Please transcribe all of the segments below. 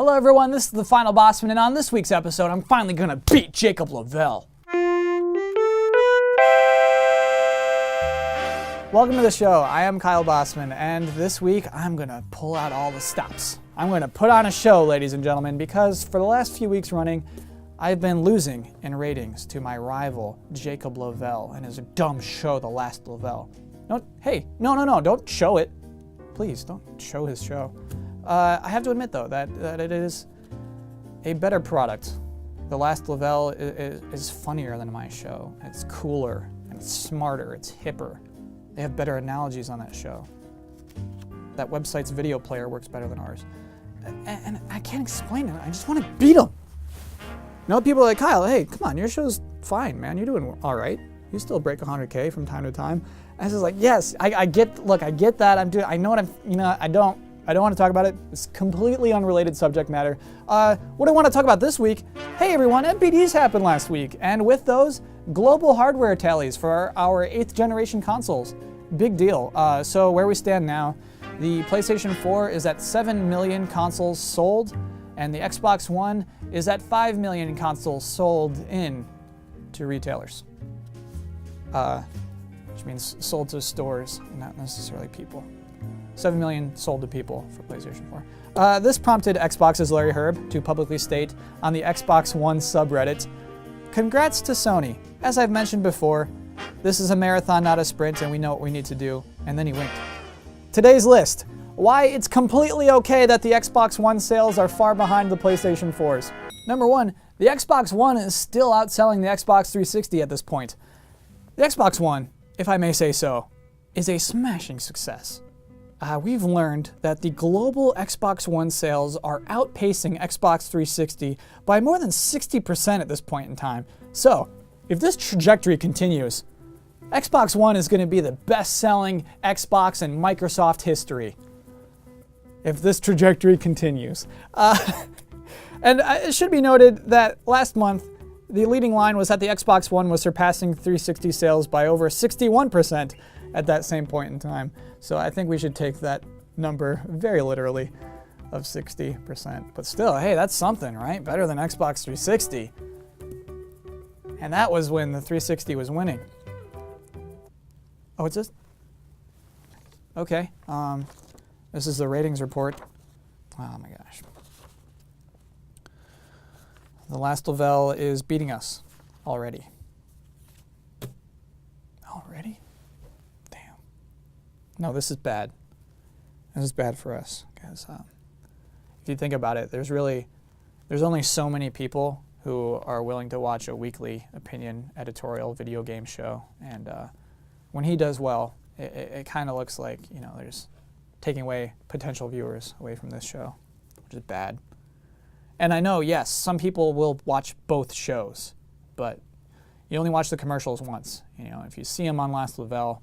Hello everyone, this is the Final Bosman, and on this week's episode, I'm finally gonna beat Jacob Lavelle. Welcome to the show. I am Kyle Bosman, and this week I'm gonna pull out all the stops. I'm gonna put on a show, ladies and gentlemen, because for the last few weeks running, I've been losing in ratings to my rival, Jacob Lavelle, and his dumb show, The Last Lavelle. No, don't show it. Please, don't show his show. I have to admit, though, that it is a better product. The Last Lavelle is funnier than my show. It's cooler, and it's smarter, it's hipper. They have better analogies on that show. That website's video player works better than ours. And I can't explain it. I just want to beat him. You know, people are like, Kyle, hey, come on, your show's fine, man. You're doing all right. You still break 100K from time to time. I was just like, yes, I get that. I know what I don't want to talk about it. It's completely unrelated subject matter. What I want to talk about this week, hey everyone, NPDs happened last week. And with those, global hardware tallies for our 8th generation consoles. Big deal. So where we stand now, the PlayStation 4 is at 7 million consoles sold, and the Xbox One is at 5 million consoles sold in to retailers. Which means sold to stores, not necessarily people. 7 million sold to people for PlayStation 4. This prompted Xbox's Larry Herb to publicly state on the Xbox One subreddit, "Congrats to Sony. As I've mentioned before, this is a marathon, not a sprint, and we know what we need to do." And then he winked. Today's list. Why it's completely okay that the Xbox One sales are far behind the PlayStation 4's. Number one, the Xbox One is still outselling the Xbox 360 at this point. The Xbox One, if I may say so, is a smashing success. We've learned that the global Xbox One sales are outpacing Xbox 360 by more than 60% at this point in time. So, if this trajectory continues, Xbox One is going to be the best-selling Xbox in Microsoft history. If this trajectory continues. And it should be noted that last month, the leading line was that the Xbox One was surpassing 360 sales by over 61% at that same point in time. So I think we should take that number very literally of 60%. But still, hey, that's something, right? Better than Xbox 360. And that was when the 360 was winning. Oh, it's this? Okay. This is the ratings report. Oh my gosh. The Last Lavelle is beating us already. Already? Damn. No, this is bad. This is bad for us because if you think about it, there's only so many people who are willing to watch a weekly opinion editorial video game show, and when he does well, it kind of looks like, you know, there's taking away potential viewers away from this show, which is bad. And I know, yes, some people will watch both shows, but you only watch the commercials once. You know, if you see them on Last Lavelle,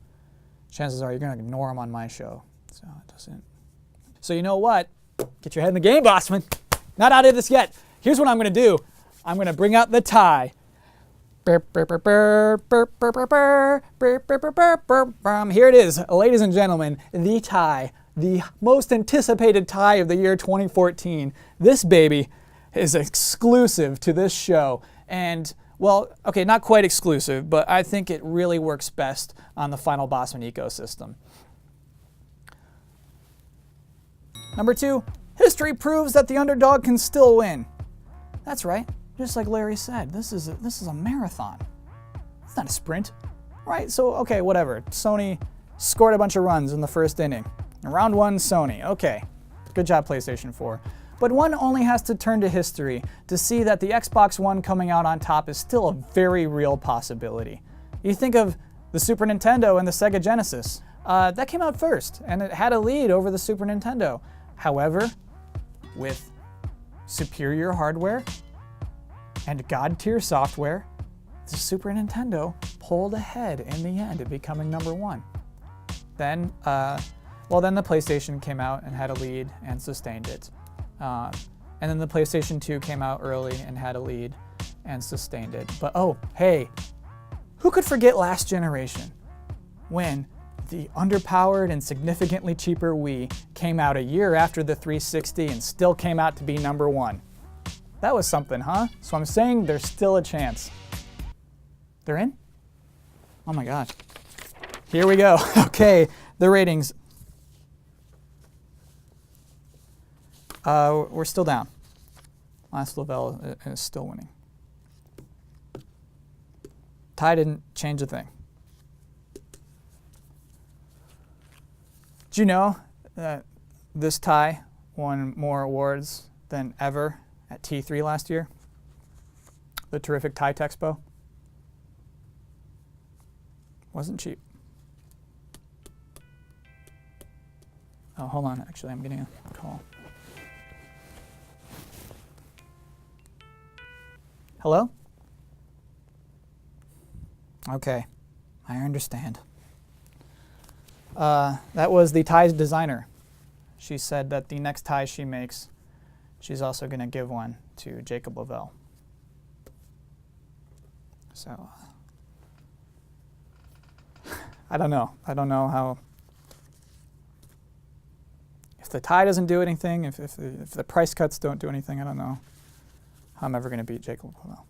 chances are you're going to ignore them on my show. So it doesn't. So you know what? Get your head in the game, Bosman. Not out of this yet. Here's what I'm going to do. I'm going to bring out the tie. Here it is, ladies and gentlemen, the tie. The most anticipated tie of the year 2014. This baby is exclusive to this show. And, well, okay, not quite exclusive, but I think it really works best on the Final Bosman ecosystem. Number two, history proves that the underdog can still win. That's right, just like Larry said, this is a marathon. It's not a sprint, right? So, okay, whatever. Sony scored a bunch of runs in the first inning. Round one, Sony. Okay, good job, PlayStation 4. But one only has to turn to history to see that the Xbox One coming out on top is still a very real possibility. You think of the Super Nintendo and the Sega Genesis. That came out first, and it had a lead over the Super Nintendo. However, with superior hardware and god-tier software, the Super Nintendo pulled ahead in the end, becoming number one. Then the PlayStation came out and had a lead and sustained it. And then the PlayStation 2 came out early and had a lead and sustained it. But oh, hey, who could forget last generation when the underpowered and significantly cheaper Wii came out a year after the 360 and still came out to be number one. That was something, huh? So I'm saying there's still a chance. They're in? Oh my gosh. Here we go. Okay, the ratings. We're still down. Last Lavelle is still winning. Tie didn't change a thing. Do you know that this tie won more awards than ever at T3 last year? The terrific tie Texpo. Wasn't cheap. Oh, hold on. Actually, I'm getting a call. Hello? Okay, I understand. That was the tie's designer. She said that the next tie she makes, she's also going to give one to Jacob Lavelle. So, I don't know. I don't know how. If the tie doesn't do anything, if the price cuts don't do anything, I don't know how I'm ever going to beat Jacob Lavelle.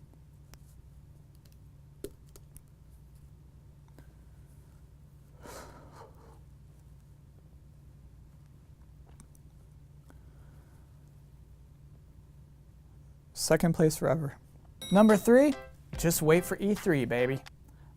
Second place forever. Number 3, just wait for E3, baby.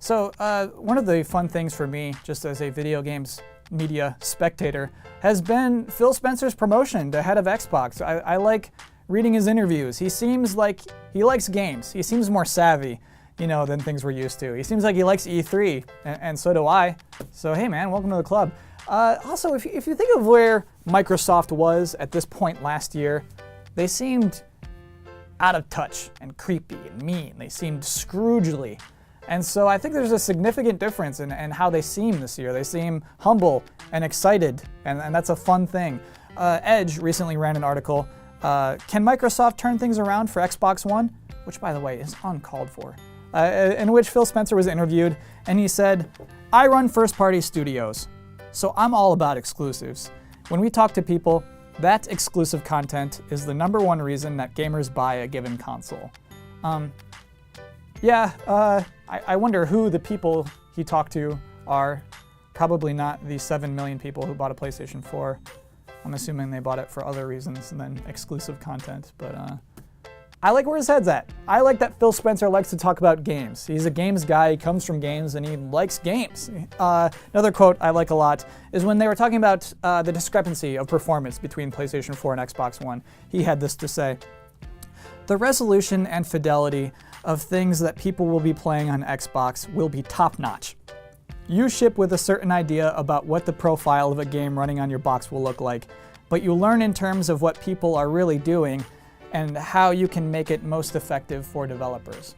So one of the fun things for me, just as a video games media spectator, has been Phil Spencer's promotion to head of Xbox. I like reading his interviews. He seems like he likes games. He seems more savvy, than things we're used to. He seems like he likes E3, and so do I. So hey man, welcome to the club. Also, if you think of where Microsoft was at this point last year, they seemed out of touch and creepy and mean. They seemed Scroogely. And so I think there's a significant difference in how they seem this year. They seem humble and excited, and that's a fun thing. Edge recently ran an article, Can Microsoft Turn Things Around for Xbox One? Which, by the way, is uncalled for. In which Phil Spencer was interviewed, and he said, I run first-party studios, so I'm all about exclusives. When we talk to people, that exclusive content is the #1 reason that gamers buy a given console. I wonder who the people he talked to are. Probably not the 7 million people who bought a PlayStation 4. I'm assuming they bought it for other reasons than exclusive content, but I like where his head's at. I like that Phil Spencer likes to talk about games. He's a games guy, he comes from games, and he likes games. Another quote I like a lot is when they were talking about the discrepancy of performance between PlayStation 4 and Xbox One. He had this to say, the resolution and fidelity of things that people will be playing on Xbox will be top-notch. You ship with a certain idea about what the profile of a game running on your box will look like, but you learn in terms of what people are really doing and how you can make it most effective for developers.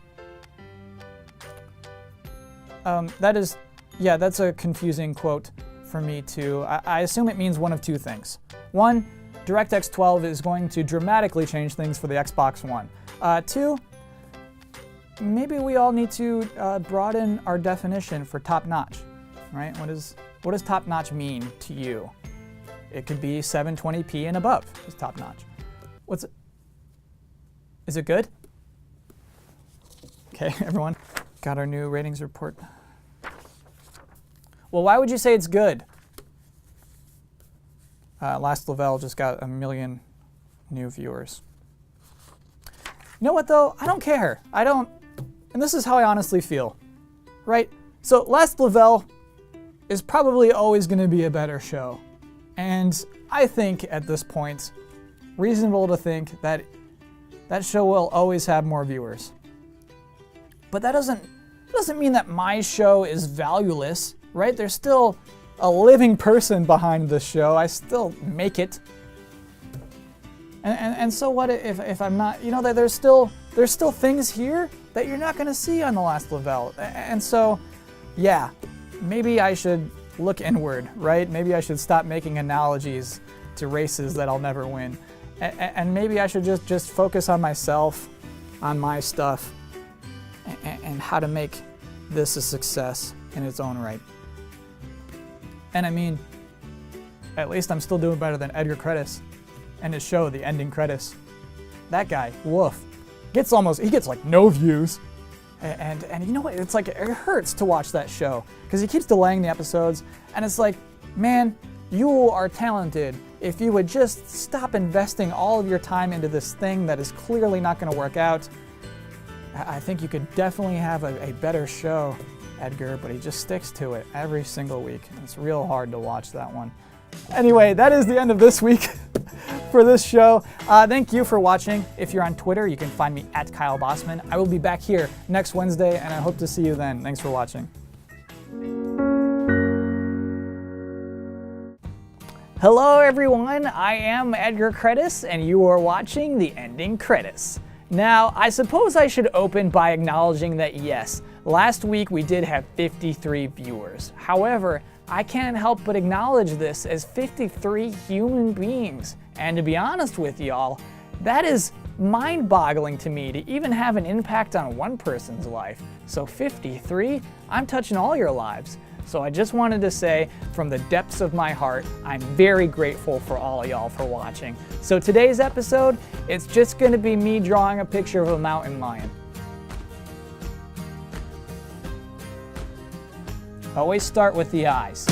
That's a confusing quote for me too. I assume it means one of two things. One, DirectX 12 is going to dramatically change things for the Xbox One. 2, maybe we all need to broaden our definition for top-notch, right? What does top-notch mean to you? It could be 720p and above is top-notch. Is it good? Okay, everyone, got our new ratings report. Well, why would you say it's good? Last Lavelle just got 1 million new viewers. You know what though? I don't care. And this is how I honestly feel, right? So Last Lavelle is probably always going to be a better show. And I think at this point, reasonable to think that that show will always have more viewers. But that doesn't mean that my show is valueless, right? There's still a living person behind this show. I still make it. And so what if I'm not, that there's still things here that you're not going to see on the Last Lavelle. And so, yeah, maybe I should look inward, right? Maybe I should stop making analogies to races that I'll never win. And maybe I should just focus on myself, on my stuff, and how to make this a success in its own right. And I mean, at least I'm still doing better than Edgar Credis and his show, The Ending Credits. That guy, woof, he gets like no views. And you know what, it's like, it hurts to watch that show because he keeps delaying the episodes, and it's like, man, you are talented. If you would just stop investing all of your time into this thing that is clearly not going to work out, I think you could definitely have a better show, Edgar, but he just sticks to it every single week. It's real hard to watch that one. Anyway, that is the end of this week for this show. Thank you for watching. If you're on Twitter, you can find me at Kyle Bosman. I will be back here next Wednesday, and I hope to see you then. Thanks for watching. Hello everyone, I am Edgar Credis, and you are watching The Ending Credits. Now, I suppose I should open by acknowledging that yes, last week we did have 53 viewers. However, I can't help but acknowledge this as 53 human beings. And to be honest with y'all, that is mind-boggling to me to even have an impact on one person's life. So 53, I'm touching all your lives. So I just wanted to say, from the depths of my heart, I'm very grateful for all y'all for watching. So today's episode, it's just gonna be me drawing a picture of a mountain lion. Always start with the eyes.